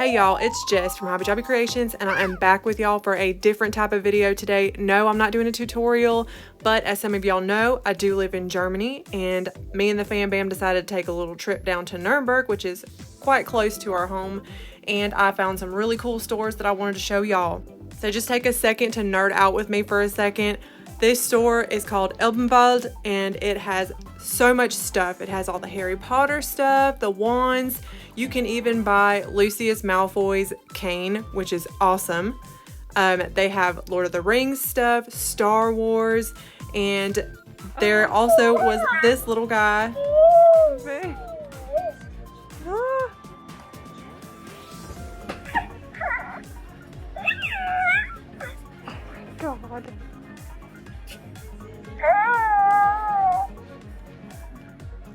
Hey y'all, it's Jess from Hobby Jobby Creations, and I am back with y'all for a different type of video today. No, I'm not doing a tutorial, but as some of y'all know, I do live in Germany, and me and the fam bam decided to take a little trip down to Nürnberg, which is quite close to our home, and I found some really cool stores that I wanted to show y'all. So just take a second to nerd out with me for a second. This store is called Elbenwald, and it has so much stuff. It has all the Harry Potter stuff, the wands. You can even buy Lucius Malfoy's cane, which is awesome. They have Lord of the Rings stuff, Star Wars, and there also was this little guy. God.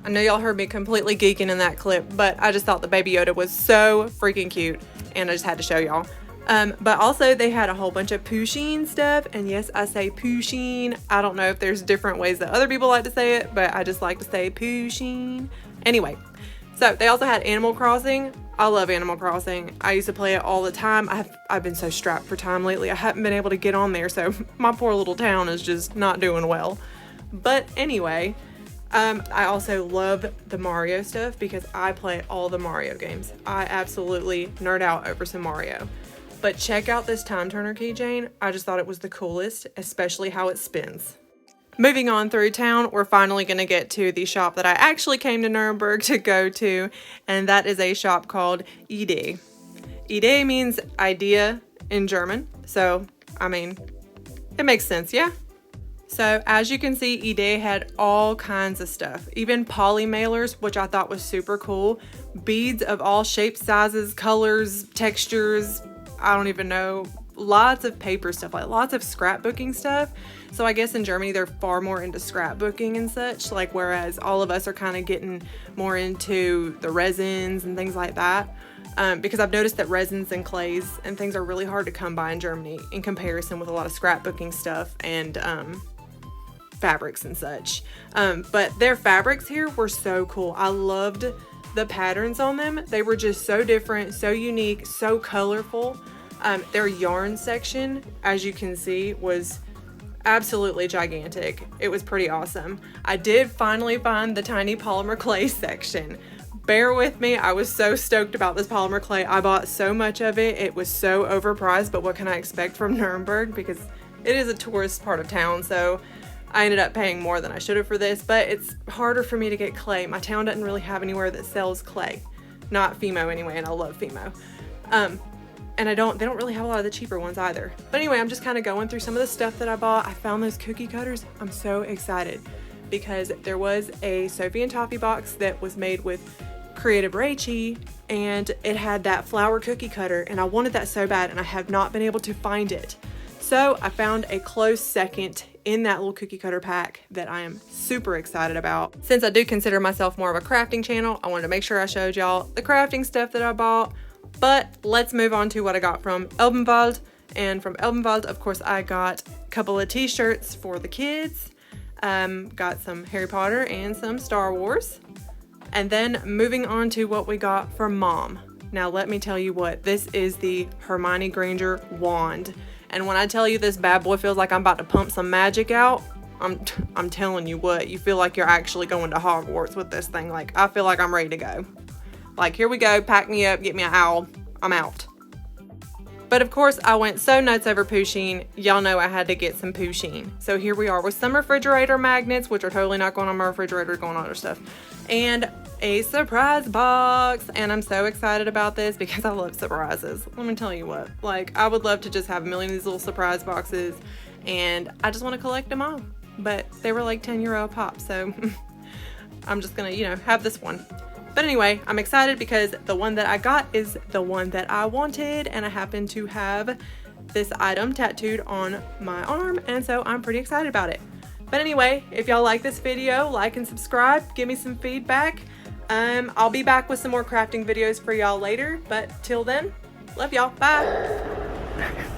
I know y'all heard me completely geeking in that clip, but I just thought the Baby Yoda was so freaking cute, and I just had to show y'all. But also they had a whole bunch of Pusheen stuff, and yes, I say Pusheen. I don't know if there's different ways that other people like to say it, but I just like to say Pusheen. Anyway, so they also had Animal Crossing. I love Animal Crossing. I used to play it all the time. I've been so strapped for time lately. I haven't been able to get on there, so my poor little town is just not doing well. But anyway, I also love the Mario stuff because I play all the Mario games. I absolutely nerd out over some Mario. But check out this time turner keychain. I just thought it was the coolest, especially how it spins. Moving on through town, we're finally going to get to the shop that I actually came to Nuremberg to go to, and that is a shop called Idee. Idee means idea in German, so, I mean, it makes sense, yeah? So, as you can see, Idee had all kinds of stuff, even poly mailers, which I thought was super cool, beads of all shapes, sizes, colors, textures, I don't even know, lots of paper stuff, like lots of scrapbooking stuff. So I guess in Germany they're far more into scrapbooking and such, like whereas all of us are kind of getting more into the resins and things like that. Because I've noticed that resins and clays and things are really hard to come by in Germany in comparison with a lot of scrapbooking stuff and fabrics and such. But their fabrics here were so cool. I loved the patterns on them. They were just so different, so unique, so colorful. Their yarn section, as you can see, was absolutely gigantic. It was pretty awesome. I did finally find the tiny polymer clay section. Bear with me, I was so stoked about this polymer clay. I bought so much of it. It was so overpriced, but what can I expect from Nuremberg? Because it is a tourist part of town, so I ended up paying more than I should have for this, but it's harder for me to get clay. My town doesn't really have anywhere that sells clay. Not Fimo anyway, and I love Fimo. And they don't really have a lot of the cheaper ones either. But anyway, I'm just kind of going through some of the stuff that I bought. I found those cookie cutters. I'm so excited because there was a Sophie and Toffee box that was made with Creative Raichi, and it had that flower cookie cutter, and I wanted that so bad, and I have not been able to find it. So I found a close second in that little cookie cutter pack that I am super excited about. Since I do consider myself more of a crafting channel, I wanted to make sure I showed y'all the crafting stuff that I bought. But let's move on to what I got from Elbenwald. And from Elbenwald, of course, I got a couple of t-shirts for the kids. Got some Harry Potter and some Star Wars. And then moving on to what we got from Mom. Now let me tell you what, this is the Hermione Granger wand. And when I tell you this bad boy feels like I'm about to pump some magic out, I'm telling you what, you feel like you're actually going to Hogwarts with this thing. Like, I feel like I'm ready to go. Like, here we go, pack me up, get me an owl, I'm out. But of course, I went so nuts over Pusheen. Y'all know I had to get some Pusheen. So here we are with some refrigerator magnets, which are totally not going on my refrigerator, going on other stuff. And a surprise box. And I'm so excited about this because I love surprises. Let me tell you what, like, I would love to just have a million of these little surprise boxes, and I just want to collect them all. But they were like €10 a pop, so I'm just gonna, have this one. But anyway, I'm excited because the one that I got is the one that I wanted, and I happen to have this item tattooed on my arm, and so I'm pretty excited about it. But anyway, if y'all like this video, like and subscribe, give me some feedback. I'll be back with some more crafting videos for y'all later, but till then, love y'all, bye!